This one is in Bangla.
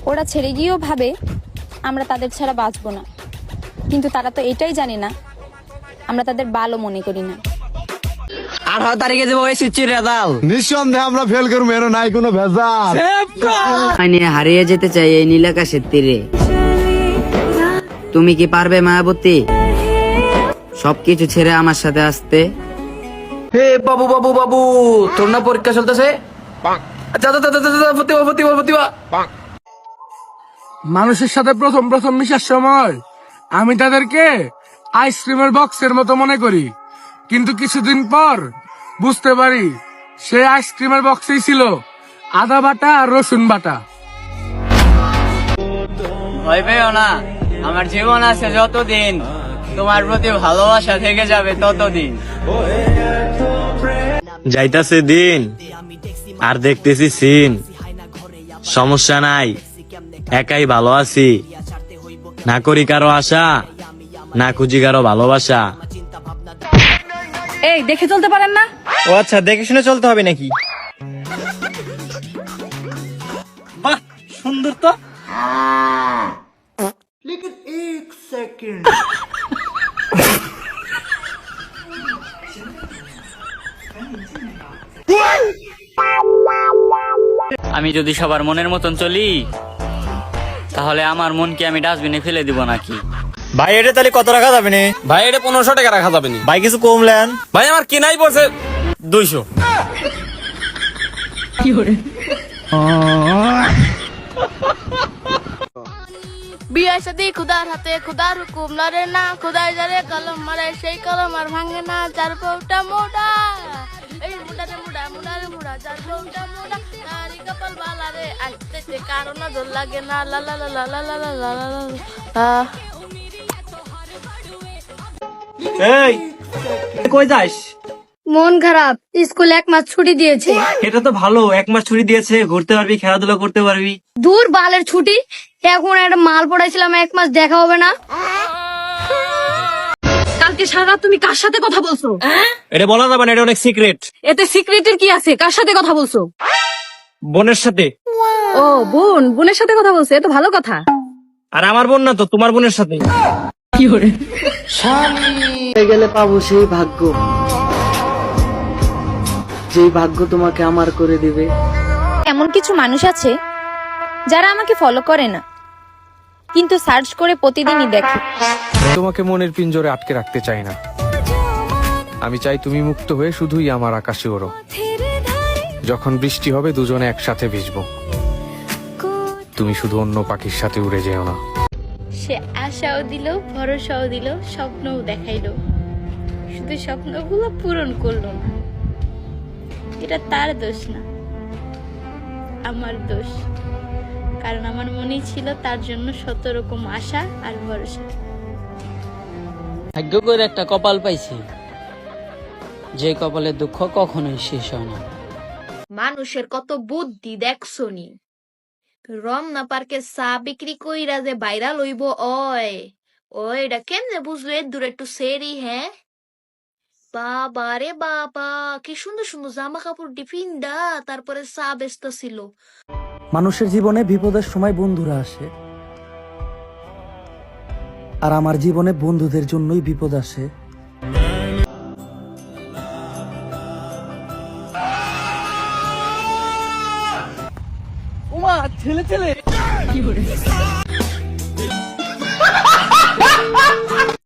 ওরা ছেড়ে গিয়েও ভাবে আমরা তাদের ছাড়া বাঁচবো না, কিন্তু তারা তো এটাই জানে না আমরা তাদের ভালো মনে করি না। 18 তারিখে দেবো এসএসসির রেজাল্ট। নিঃসন্দেহে আমরা ফেল করবো, এর নাই কোনো ভেজাল। আমি হারিয়ে যেতে চাই এই নীলাকাশের তীরে। তুমি কি পারবে মায়াবতী সবকিছু ছেড়ে আমার সাথে আসতে? হে বাবু বাবু বাবু, তোর না পরীক্ষা চলতেছে? মানুষের সাথে প্রথম প্রথম মিশার সময় আমি তাদেরকে আইসক্রিমের বক্সের মতো মনে করি, কিন্তু কিছুদিন পর বুঝতে পারি সে আইসক্রিমের বক্সেই ছিল আদা বাটা আর রসুন বাটা। ভয় পেও না, আমার জীবন আছে যতদিন, তোমার প্রতি ভালোবাসা থেকে যাবে ততদিন। যাইতাছে দিন আর দেখতেছি সিন, সমস্যা নাই, একাই ভালো আছি, না করি কারো আশা, না খুঁজি কারো ভালোবাসা। এই দেখে চলতে পারেন না? ও আচ্ছা, দেখে শুনে চলতে হবে নাকি? বাহ, সুন্দর তো। আমি যদি সবার মনের মতন চলি, তাহলে আমার মনকে আমি ডাস্টবিনে ফেলে দিব নাকি? ভাই এটা তাহলে কত রাখা যাবে না? ভাই এটা 1500 টাকা রাখা যাবে না ভাই কিছু কমলেন? ভাই, আমার কেনাই পড়ছে 200। বিয়ে সাথে খুদার হাতে খুদার হুকুম লড়ে না, খুদার যারে কলম মারে সেই কলম আর ভাঙে না। চার পৌটা মোড়া, এই মুড়ারে মুড়া মুড়ারে মুড়া, চার পৌটা মোড়া, নারী কপাল বালা রে, আসতে কারণ দোল লাগে না। লা লা লা লা লা লা লা লা লা লা। এই কই যাস? মন খারাপ, স্কুল 1 মাস ছুটি দিয়েছে। এটা তো ভালো, 1 মাস ছুটি দিয়েছে, ঘুরতে পারবি, খেলাধুলা করতে পারবি। দূর বালের ছুটি, এখন একটা মাল পড়াইছিলাম 1 মাস দেখা হবে না। কালকে সারা রাত তুমি কার সাথে কথা বলছো? এটা বলা যাবে না, এটা অনেক সিক্রেট। এতে সিক্রেটের কি আছে? কার সাথে কথা বলছো? বোনের সাথে। ও বোনের সাথে কথা বলছো, এটা ভালো কথা। আর আমার বোন না তো, তোমার বোনের সাথে। গেলে পাবো সেই ভাগ্য, যেই ভাগ্য তোমাকে আমার করে দিবে। এমন কিছু মানুষ আছে যারা আমাকে ফলো করে না, কিন্তু সার্চ করে প্রতিদিনই দেখে। তোমাকে মনের পিঞ্জরে আটকে রাখতে চাই না, আমি চাই তুমি মুক্ত হয়ে শুধুই আমার আকাশে ওড়ো। যখন বৃষ্টি হবে দুজনে একসাথে ভিজবো, তুমি শুধু অন্য পাখির সাথে উড়ে যেও না। সে আশাও দিল, ভরসাও দিল, স্বপ্নও দেখাইলো, শুধু স্বপ্নগুলো পূরণ করলো না। এটা তার দোষ না, আমার দোষ, কারণ আমার মনেই ছিল তার জন্য 100 রকম আশা আর ভরসা। ভাগ্য করে একটা কপাল পাইছি, যে কপালের দুঃখ কখনোই শেষ হয় না। মানুষের কত বুদ্ধি দেখছনি, রমনা পার্কে চা বিক্রি কইরা যে বাইরা লইব, ওইটা কেমনে বুঝলো এর দূরে একটু সেরি? হ্যাঁ বাবা রে বাবা, কি সুন্দর সুন্দর জামা কাপড় ডিফিনডা, তারপরে চা বেচতেছিল। মানুষের জীবনে বিপদের সময় বন্ধুরা আসে, আর আমার জীবনে বন্ধুদের জন্যই বিপদ আসে। ওমা ছেলে ছেলে